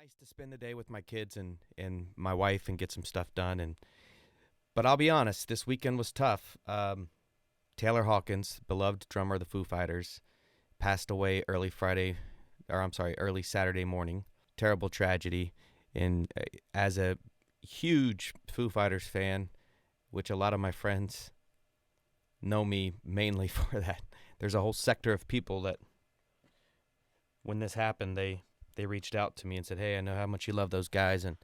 nice to spend the day with my kids and my wife and get some stuff done. But I'll be honest, this weekend was tough. Taylor Hawkins, beloved drummer of the Foo Fighters, passed away early Saturday morning. Terrible tragedy. And as a huge Foo Fighters fan, which a lot of my friends know me mainly for that, there's a whole sector of people that when this happened, they reached out to me and said, "Hey, I know how much you love those guys." And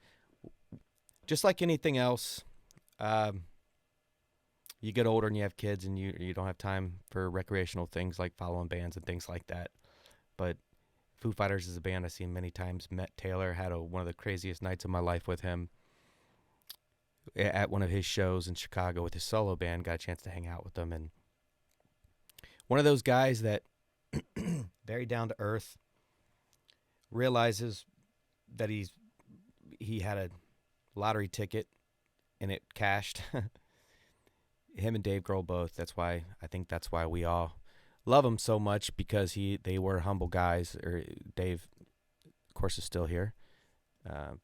just like anything else, you get older and you have kids and you don't have time for recreational things like following bands and things like that. But Foo Fighters is a band I've seen many times. Met Taylor, had one of the craziest nights of my life with him at one of his shows in Chicago with his solo band. Got a chance to hang out with them. And one of those guys that very down to earth, realizes that he had a lottery ticket and it cashed. Him and Dave Grohl both. I think that's why we all love him so much, because they were humble guys. Or Dave, of course, is still here, but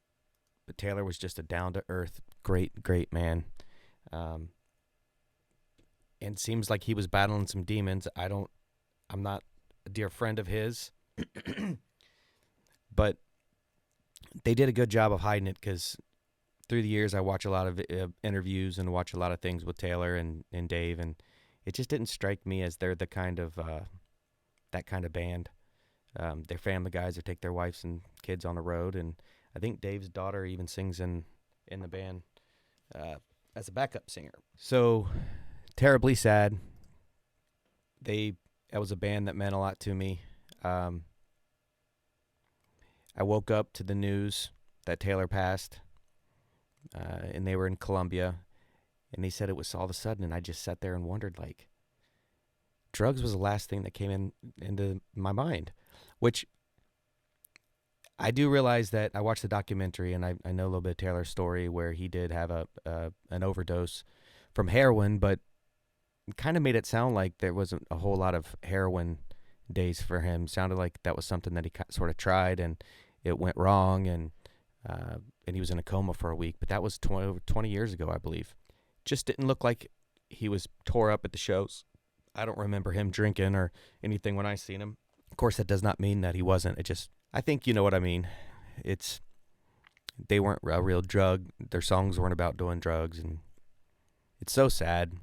Taylor was just a down to earth, great man. And seems like he was battling some demons. I'm not a dear friend of his, but they did a good job of hiding it, because through the years I watch a lot of interviews and watch a lot of things with Taylor and Dave, and it just didn't strike me as they're the kind of that kind of band. They're family guys that take their wives and kids on the road, and I think Dave's daughter even sings in the band as a backup singer. So terribly sad. That was a band that meant a lot to me. I woke up to the news that Taylor passed, and they were in Colombia, and they said it was all of a sudden, and I just sat there and wondered, like, drugs was the last thing that came into my mind, which I do realize that I watched the documentary, and I know a little bit of Taylor's story where he did have an overdose from heroin, but it kind of made it sound like there wasn't a whole lot of heroin days for him. Sounded like that was something that he sort of tried and it went wrong, and he was in a coma for a week. But that was over 20 years ago, I believe. Just didn't look like he was tore up at the shows. I don't remember him drinking or anything when I seen him. Of course, that does not mean that he wasn't. I think you know what I mean. They weren't a real drug. Their songs weren't about doing drugs, and it's so sad.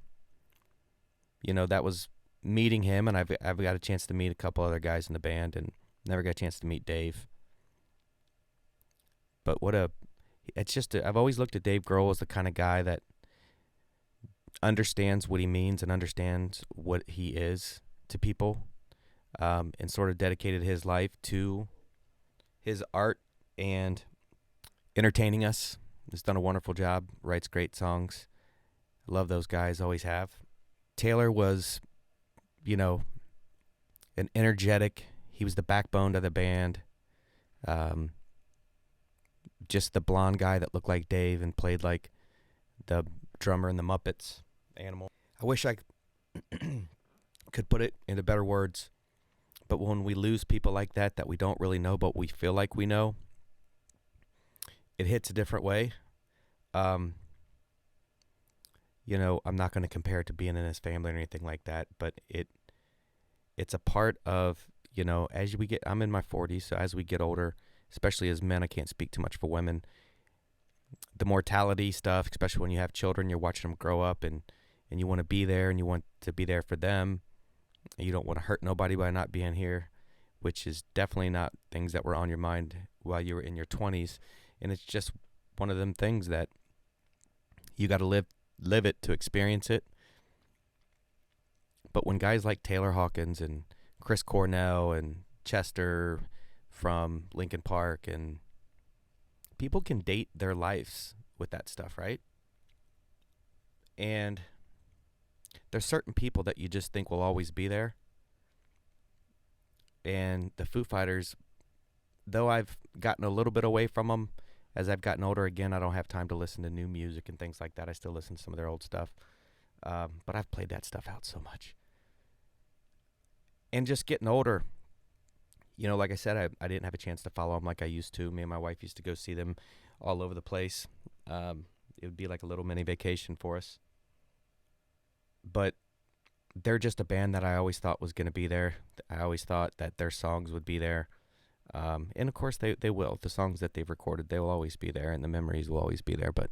That was meeting him, and I've got a chance to meet a couple other guys in the band, and never got a chance to meet Dave. But I've always looked at Dave Grohl as the kind of guy that understands what he means and understands what he is to people, and sort of dedicated his life to his art and entertaining us. He's done a wonderful job, writes great songs. I love those guys, always have. Taylor was, an energetic, he was the backbone of the band. Just the blonde guy that looked like Dave and played like the drummer in the Muppets, Animal. I wish I could put it into better words, but when we lose people like that we don't really know, but we feel like we know, it hits a different way. I'm not going to compare it to being in his family or anything like that, but it's a part of, as we get, I'm in my 40s, so as we get older, especially as men, I can't speak too much for women, the mortality stuff, especially when you have children, you're watching them grow up, and you want to be there, and you want to be there for them. You don't want to hurt nobody by not being here, which is definitely not things that were on your mind while you were in your 20s. And it's just one of them things that you got to live it to experience it. But when guys like Taylor Hawkins and Chris Cornell and Chester from Linkin Park, and people can date their lives with that stuff, right? And there's certain people that you just think will always be there. And the Foo Fighters, though I've gotten a little bit away from them as I've gotten older, again, I don't have time to listen to new music and things like that. I still listen to some of their old stuff. But I've played that stuff out so much. And just getting older, Like I said, I didn't have a chance to follow them like I used to. Me and my wife used to go see them all over the place. It would be like a little mini vacation for us. But they're just a band that I always thought was going to be there. I always thought that their songs would be there. And of course they will. The songs that they've recorded, they will always be there, and the memories will always be there. But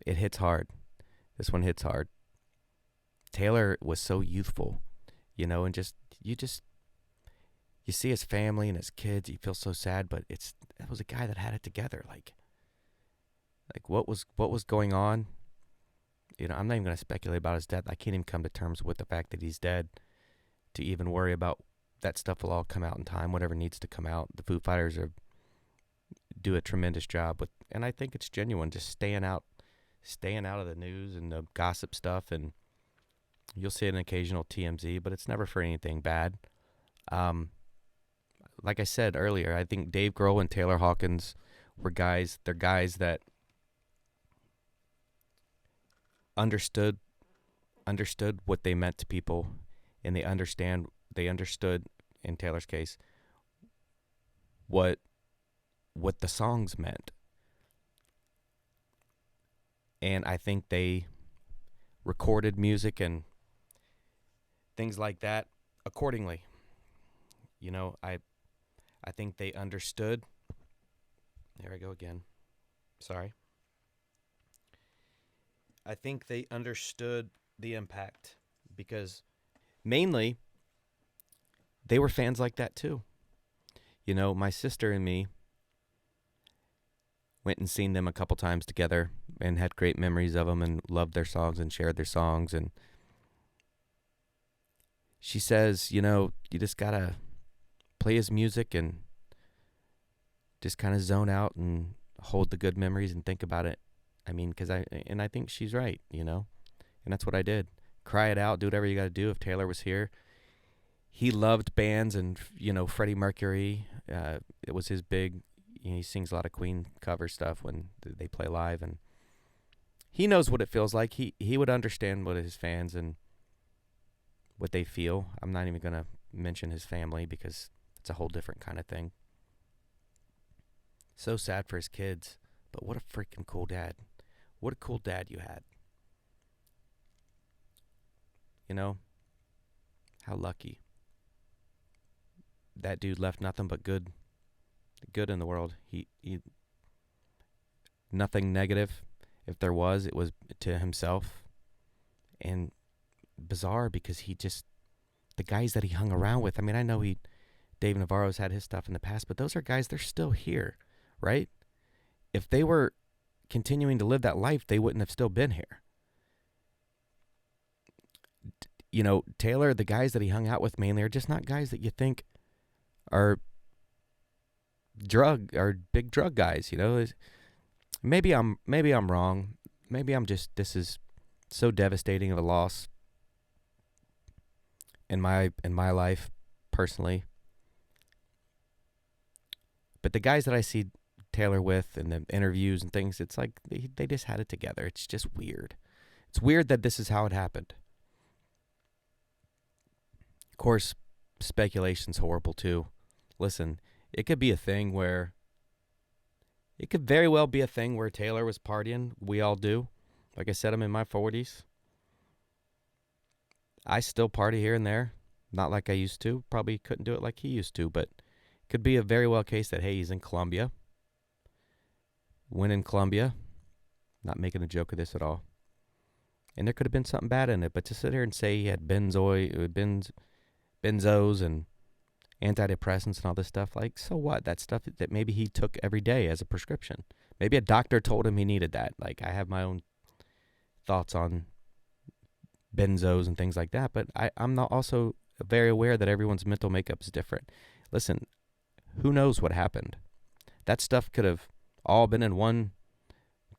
it hits hard. This one hits hard. Taylor was so youthful, and you see his family and his kids. You feel so sad, but that was a guy that had it together. Like what was going on? I'm not even going to speculate about his death. I can't even come to terms with the fact that he's dead to even worry about that stuff. Will all come out in time, whatever needs to come out. The Foo Fighters do a tremendous job with, and I think it's genuine, just staying out of the news and the gossip stuff. And you'll see an occasional TMZ, but it's never for anything bad. Like I said earlier, I think Dave Grohl and Taylor Hawkins they're guys that understood what they meant to people, and they understood, in Taylor's case, what the songs meant. And I think they recorded music and things like that accordingly. I think they understood. There I go again. Sorry. I think they understood the impact because mainly they were fans like that too. My sister and me went and seen them a couple times together and had great memories of them and loved their songs and shared their songs. And she says, you just gotta play his music and just kind of zone out and hold the good memories and think about it. I mean, I think she's right, and that's what I did. Cry it out, do whatever you got to do. If Taylor was here, he loved bands, and Freddie Mercury. It was his big. He sings a lot of Queen cover stuff when they play live, and he knows what it feels like. He would understand what his fans and what they feel. I'm not even gonna mention his family because it's a whole different kind of thing. So sad for his kids, but what a freaking cool dad. What a cool dad you had. How lucky. That dude left nothing but good in the world. He nothing negative. If there was, it was to himself. And bizarre because the guys that he hung around with, I mean, I know Dave Navarro's had his stuff in the past, but those are guys, they're still here, right? If they were continuing to live that life, they wouldn't have still been here. Taylor, the guys that he hung out with mainly are just not guys that you think are big drug guys. Maybe I'm wrong. Maybe this is so devastating of a loss in my life personally. But the guys that I see Taylor with in the interviews and things, it's like they just had it together. It's just weird. It's weird that this is how it happened. Of course, speculation's horrible too. Listen, it could very well be a thing where Taylor was partying. We all do. Like I said, I'm in my 40s. I still party here and there. Not like I used to. Probably couldn't do it like he used to, but it could be a very well case that, hey, he's in Colombia. When in Colombia. Not making a joke of this at all. And there could have been something bad in it, but to sit here and say he had benzos and antidepressants and all this stuff, like, so what? That stuff that maybe he took every day as a prescription. Maybe a doctor told him he needed that. Like, I have my own thoughts on benzos and things like that, but I'm not also very aware that everyone's mental makeup is different. Listen, who knows what happened? That stuff could have all been in one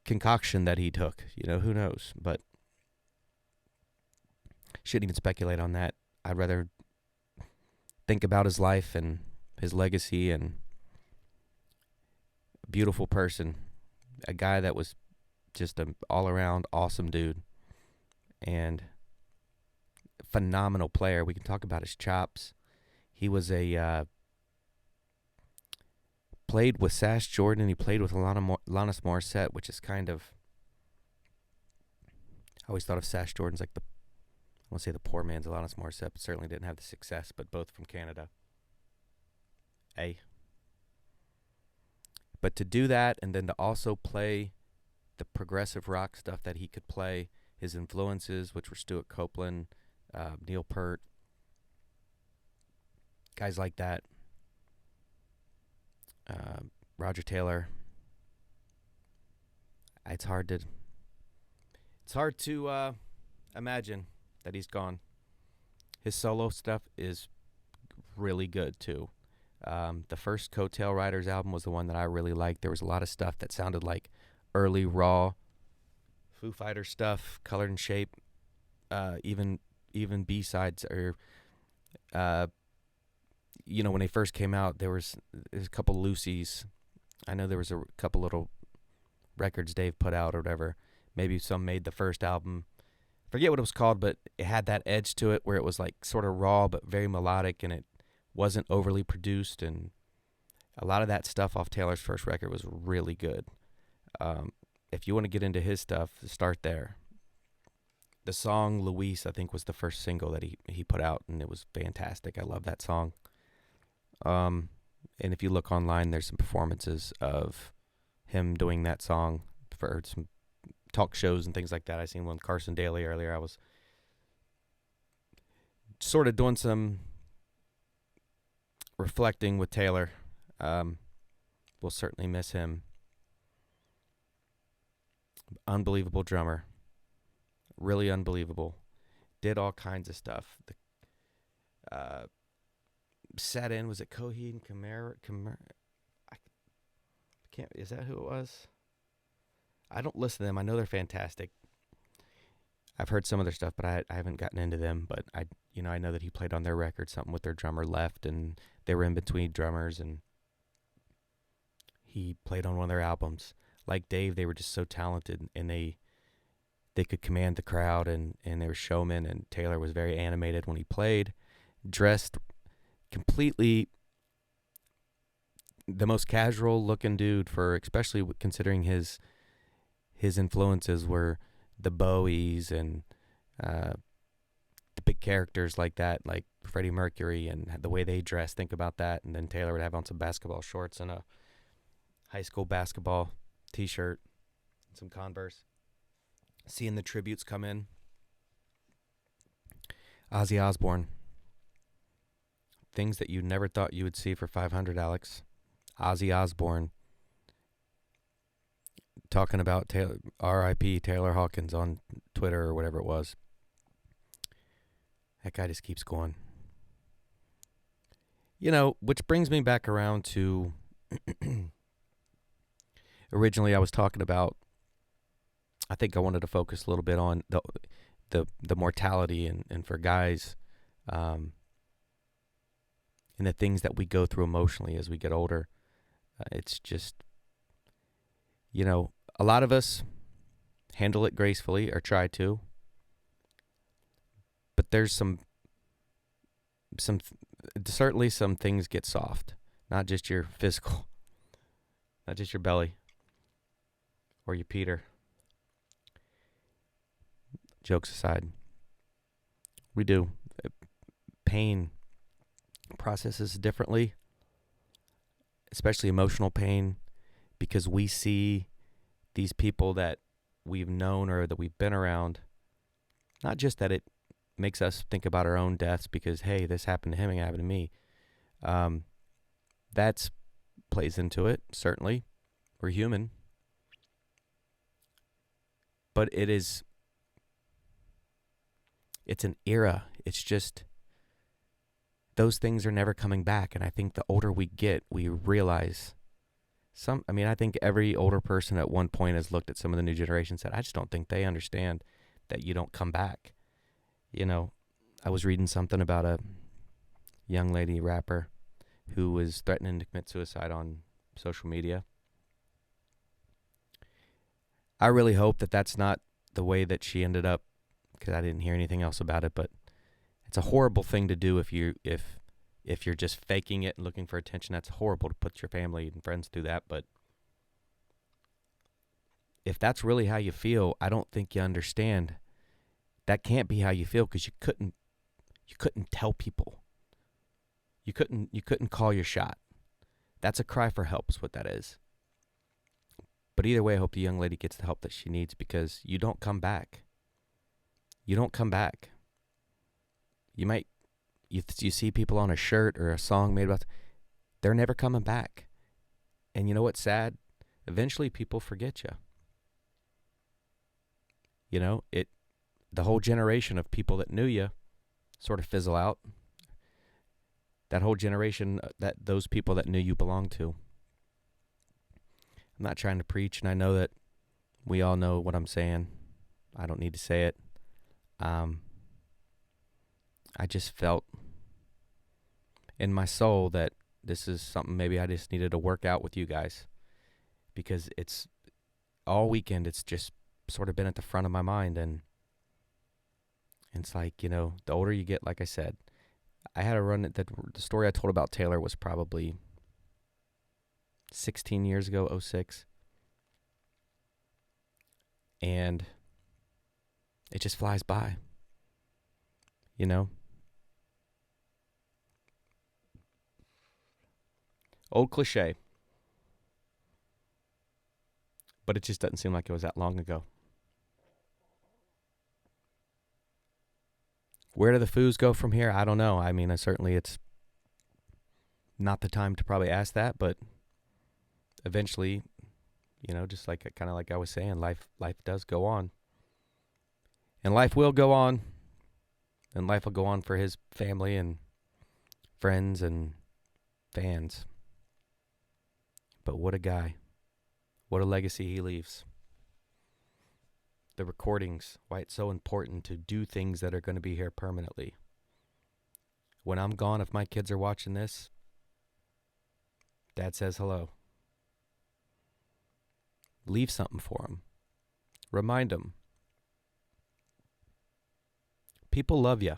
concoction that he took. Who knows? But shouldn't even speculate on that. I'd rather think about his life and his legacy, and a beautiful person, a guy that was just an all-around awesome dude and phenomenal player. We can talk about his chops. He was a played with Sash Jordan. He played with Alanis Morissette, which is kind of, I always thought of Sash Jordan's like I won't say the poor man's Alanis Morissette, but certainly didn't have the success, but both from Canada. But to do that and then to also play the progressive rock stuff that he could play, his influences, which were Stuart Copeland, Neil Peart, guys like that, Roger Taylor. It's hard to imagine that he's gone. His solo stuff is really good too. The first Coattail Riders album was the one that I really liked. There was a lot of stuff that sounded like early raw Foo Fighter stuff, Colored and Shape, even B-sides or when they first came out, there's a couple loosies. I know there was a couple little records Dave put out or whatever. Maybe some made the first album. Forget what it was called, but it had that edge to it where it was like sort of raw but very melodic, and it wasn't overly produced, and a lot of that stuff off Taylor's first record was really good. If you want to get into his stuff, start there. The song Luis, I think, was the first single that he put out, and it was fantastic. I love that song. And if you look online, there's some performances of him doing that song for some talk shows and things like that. I seen one with Carson Daly earlier. I was sort of doing some reflecting with Taylor. We'll certainly miss him. Unbelievable drummer. Really unbelievable. Did all kinds of stuff. Sat in, was it Coheed and Cambria? Is that who it was? I don't listen to them. I know they're fantastic. I've heard some of their stuff, but I haven't gotten into them. But I know that he played on their record, something with their drummer left, and they were in between drummers, and he played on one of their albums. Like Dave, they were just so talented, and they could command the crowd, and they were showmen, and Taylor was very animated when he played, dressed completely the most casual looking dude, for especially considering his influences were the Bowies and the big characters like that, like Freddie Mercury, and the way they dress. Think about that. And then Taylor would have on some basketball shorts and a high school basketball t-shirt, some Converse. Seeing the tributes come in. Ozzy Osbourne. Things that you never thought you would see for $500, Alex. Ozzy Osbourne talking about R.I.P. Taylor Hawkins on Twitter or whatever it was. That guy just keeps going. Which brings me back around to originally I was talking about, I think I wanted to focus a little bit on the mortality and for guys, and the things that we go through emotionally as we get older. It's just, a lot of us handle it gracefully or try to, but there's certainly some things get soft, not just your physical, not just your belly or your Peter. Jokes aside, we do. Pain processes differently, especially emotional pain, because we see these people that we've known or that we've been around. Not just that it makes us think about our own deaths because, hey, this happened to him and it happened to me. That plays into it, certainly. We're human. But it's an era. It's just, those things are never coming back. And I think the older we get, we realize I think every older person at one point has looked at some of the new generation and said, I just don't think they understand that you don't come back. I was reading something about a young lady rapper who was threatening to commit suicide on social media. I really hope that that's not the way that she ended up, because I didn't hear anything else about it, but it's a horrible thing to do if If you're just faking it and looking for attention, that's horrible to put your family and friends through that. But if that's really how you feel, I don't think you understand. That can't be how you feel, because you couldn't tell people. You couldn't call your shot. That's a cry for help is what that is. But either way, I hope the young lady gets the help that she needs, because you don't come back. You don't come back. You see people on a shirt or a song made about, they're never coming back. And you know what's sad? Eventually people forget you. You know, the whole generation of people that knew you sort of fizzle out. That whole generation, those people that knew you belonged to. I'm not trying to preach, and I know that we all know what I'm saying. I don't need to say it. I just felt in my soul that this is something maybe I just needed to work out with you guys, because it's all weekend. It's just sort of been at the front of my mind, and it's like, the older you get, like I said, I had a run at the story I told about Taylor was probably 16 years ago, 06. And it just flies by, Old cliche. But it just doesn't seem like it was that long ago. Where do the Foos go from here? I don't know. I mean, certainly it's not the time to probably ask that, but eventually, just like kind of like I was saying, life does go on. And life will go on. And life will go on for his family and friends and fans. But what a guy. What a legacy he leaves. The recordings, why it's so important to do things that are going to be here permanently. When I'm gone, if my kids are watching this, Dad says hello. Leave something for them. Remind them. People love you.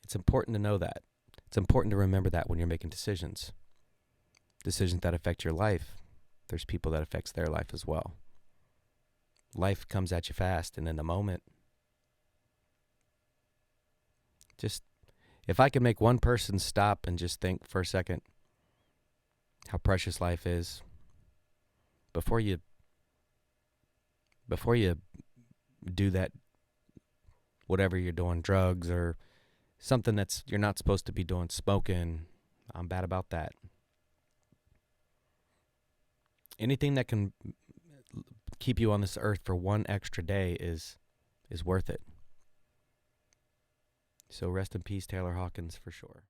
It's important to know that. It's important to remember that when you're making decisions. Decisions that affect your life. There's people that affects their life as well. Life comes at you fast, and in the moment, just, if I could make one person stop and just think for a second how precious life is, before you do that, whatever you're doing, drugs or something that's you're not supposed to be doing, smoking, I'm bad about that. Anything that can keep you on this earth for one extra day is worth it. So rest in peace, Taylor Hawkins, for sure.